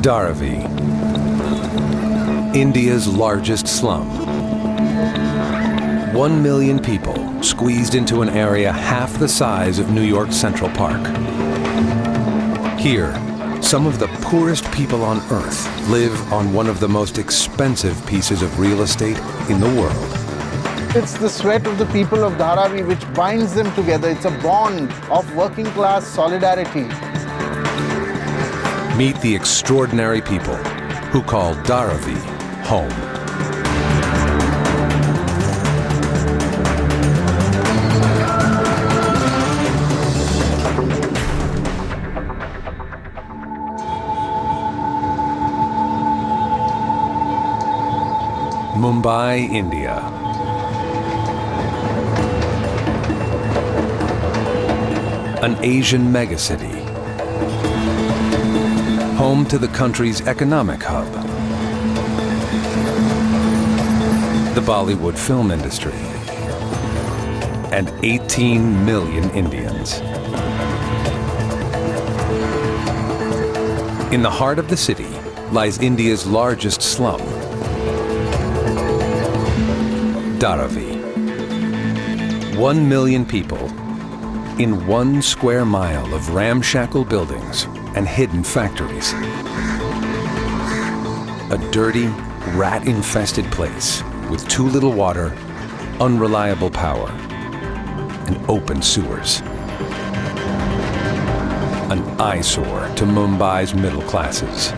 Dharavi, India's largest slum. 1 million people squeezed into an area half the size of New York's Central Park. Here, some of the poorest people on Earth live on one of the most expensive pieces of real estate in the world. It's the sweat of the people of Dharavi which binds them together. It's a bond of working class solidarity. Meet the extraordinary people who call Dharavi home. Mumbai, India. An Asian megacity. Home to the country's economic hub. The Bollywood film industry. And 18 million Indians. In the heart of the city lies India's largest slum, Dharavi. 1 million people in 1 square mile of ramshackle buildings and hidden factories. A dirty, rat-infested place with too little water, unreliable power, and open sewers. An eyesore to Mumbai's middle classes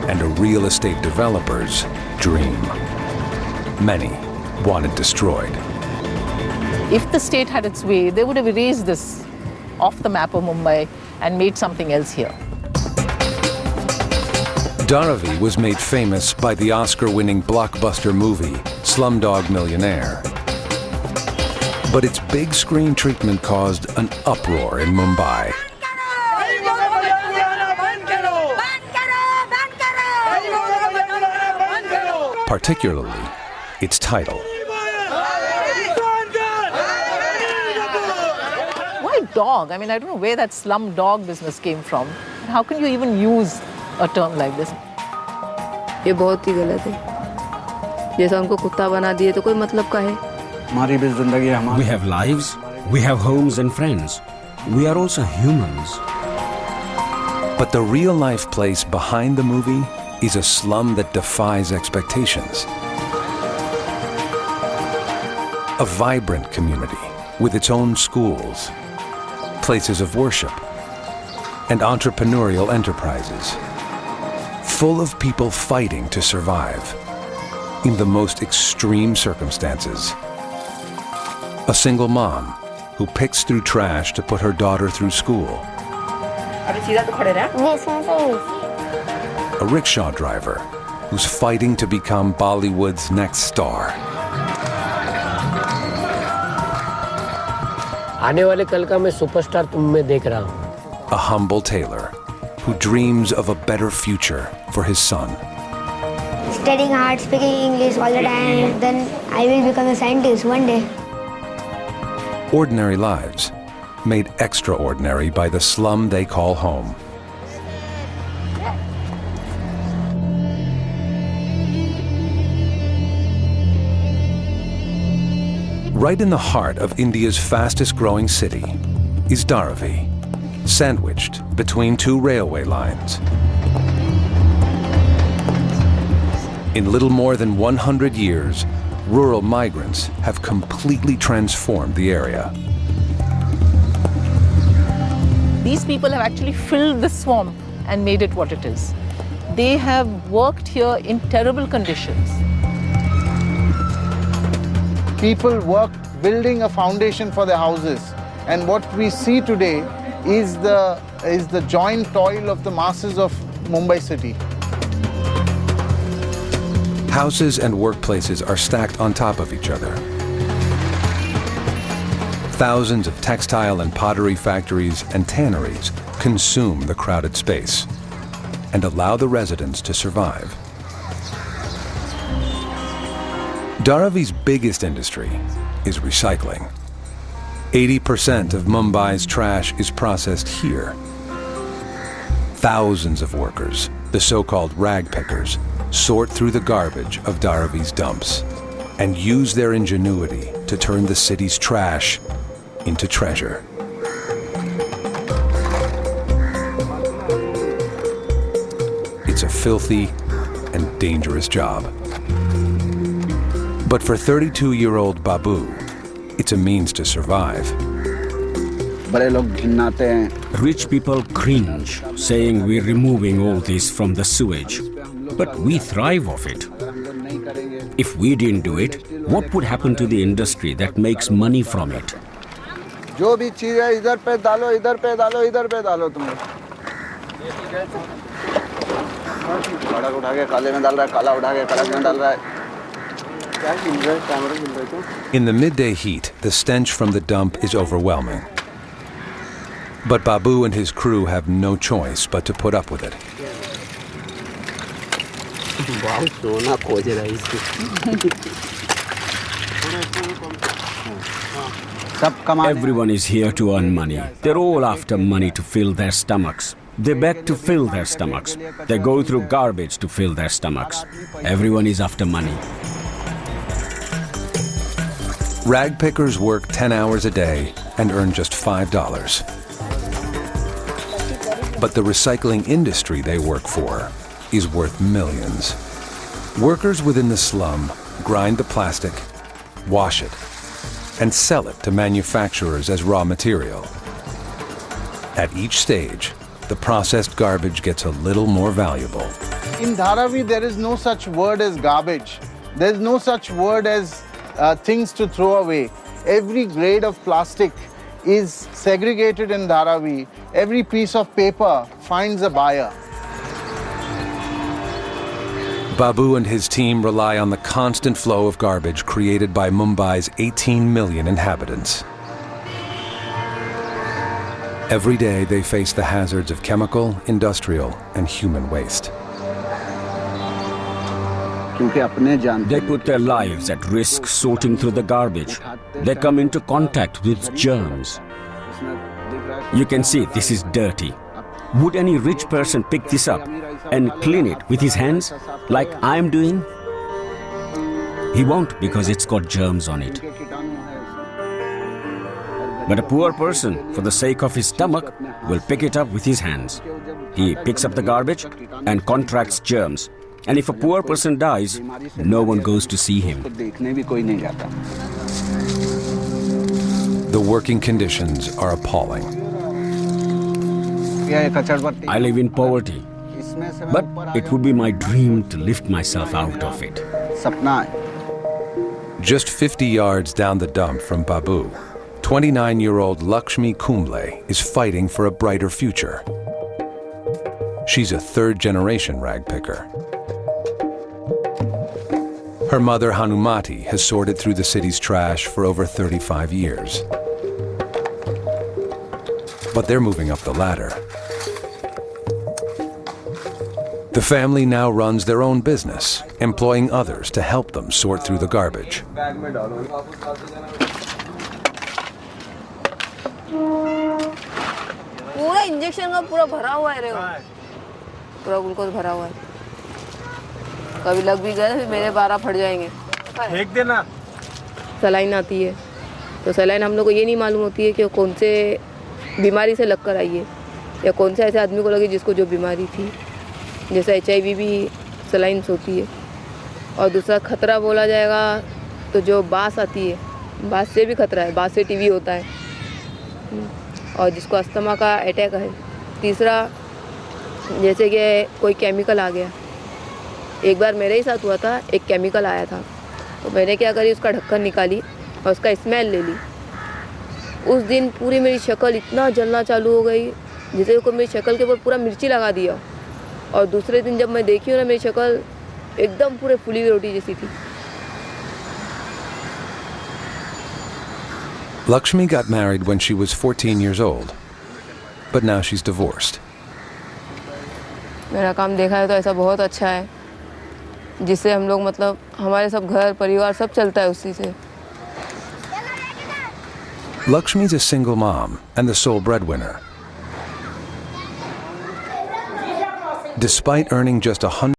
and a real estate developer's dream. Many want it destroyed. If the state had its way, they would have erased this off the map of Mumbai and made something else here. Dharavi was made famous by the Oscar-winning blockbuster movie Slumdog Millionaire. But its big screen treatment caused an uproar in Mumbai. Particularly its title. Why dog? I mean, I don't know where that slum dog business came from. How can you even use a term like this? ये बहुत ही गलत है। जैसा उनको कुत्ता बना दिए तो कोई मतलब का है? हमारी भी जिंदगी हमारी। We have lives, we have homes and friends. We are also humans. But the real-life place behind the movie is a slum that defies expectations. A vibrant community with its own schools, places of worship, and entrepreneurial enterprises, full of people fighting to survive in the most extreme circumstances. A single mom who picks through trash to put her daughter through school. A rickshaw driver who's fighting to become Bollywood's next star. आने वाले कल का मैं superstar तुम में देख रहा हूँ. A humble tailor who dreams of a better future for his son. Studying hard, speaking English all the time, then I will become a scientist one day. Ordinary lives made extraordinary by the slum they call home. Right in the heart of India's fastest-growing city is Dharavi, sandwiched between 2 railway lines. In little more than 100 years, rural migrants have completely transformed the area. These people have actually filled the swamp and made it what it is. They have worked here in terrible conditions. People worked building a foundation for their houses. And what we see today is the joint toil of the masses of Mumbai city. Houses and workplaces are stacked on top of each other. Thousands of textile and pottery factories and tanneries consume the crowded space and allow the residents to survive. Dharavi's biggest industry is recycling. 80% of Mumbai's trash is processed here. Thousands of workers, the so-called rag pickers, sort through the garbage of Dharavi's dumps and use their ingenuity to turn the city's trash into treasure. It's a filthy and dangerous job. But for 32-year-old Babu, it's a means to survive. Rich people cringe, saying we're removing all this from the sewage. But we thrive off it. If we didn't do it, what would happen to the industry that makes money from it? जो भी चीज है इधर पे डालो, इधर पे डालो, इधर पे डालो तुम लोग। कड़क उठा के काले में डाल रहा है, काला उठा के कड़क में डाल रहा है। क्या गिन रहा है, कैमरा गिन रहा है तो? In the midday heat, the stench from the dump is overwhelming. But Babu and his crew have no choice but to put up with it. Everyone is here to earn money. They're all after money to fill their stomachs. They beg to fill their stomachs. They go through garbage to fill their stomachs. Everyone is after money. Rag pickers work 10 hours a day and earn just $5. But the recycling industry they work for is worth millions. Workers within the slum grind the plastic, wash it, and sell it to manufacturers as raw material. At each stage, the processed garbage gets a little more valuable. In Dharavi, there is no such word as garbage. There is no such word as things to throw away. Every grade of plastic is segregated in Dharavi. Every piece of paper finds a buyer. Babu and his team rely on the constant flow of garbage created by Mumbai's 18 million inhabitants. Every day they face the hazards of chemical, industrial, and human waste. They put their lives at risk sorting through the garbage. They come into contact with germs. You can see this is dirty. Would any rich person pick this up and clean it with his hands like I'm doing? He won't, because it's got germs on it. But a poor person, for the sake of his stomach, will pick it up with his hands. He picks up the garbage and contracts germs. And if a poor person dies, no one goes to see him. The working conditions are appalling. I live in poverty, but it would be my dream to lift myself out of it. Just 50 yards down the dump from Babu, 29-year-old Lakshmi Kumble is fighting for a brighter future. She's a third-generation rag picker. Her mother, Hanumati, has sorted through the city's trash for over 35 years. But they're moving up the ladder. The family now runs their own business, employing others to help them sort through the garbage. पूरा injection का पूरा भरा हुआ है रे, पूरा glucose भरा हुआ है. कभी लग भी गया फिर मेरे 12 फट जाएंगे. फेंक देना. सलाइन आती है तो सलाइन हम लोग को ये नहीं मालूम होती है कि कौन से बीमारी से लग कर आई है या कौन से ऐसे आदमी को लगी जिसको जो बीमारी थी. जैसे HIV भी सलाइन होती है. और दूसरा खतरा बोला जाएगा तो जो बास आती है, बास से भी खतरा है. बास से TB होता है. और जिसको अस्थमा का अटैक है. तीसरा जैसे कि कोई केमिकल आ गया. एक बार मेरे ही साथ हुआ था, एक केमिकल आया था तो मैंने क्या करी, उसका ढक्कन निकाली और उसका स्मेल ले ली. उस दिन पूरी मेरी शक्ल इतना जलना चालू हो गई जैसे को मेरी शक्ल के ऊपर पूरा मिर्ची लगा दिया. और दूसरे दिन जब मैं देखी हूँ ना, मेरी शक्ल एकदम पूरे फुली हुई रोटी जैसी थी. Lakshmi got married when she was 14 years old, but now she's divorced. मेरा काम देखा है तो ऐसा बहुत अच्छा है जिससे हम लोग मतलब हमारे सब घर परिवार सब चलता है उसी से. Lakshmi's a single mom and the sole breadwinner. Despite earning just $100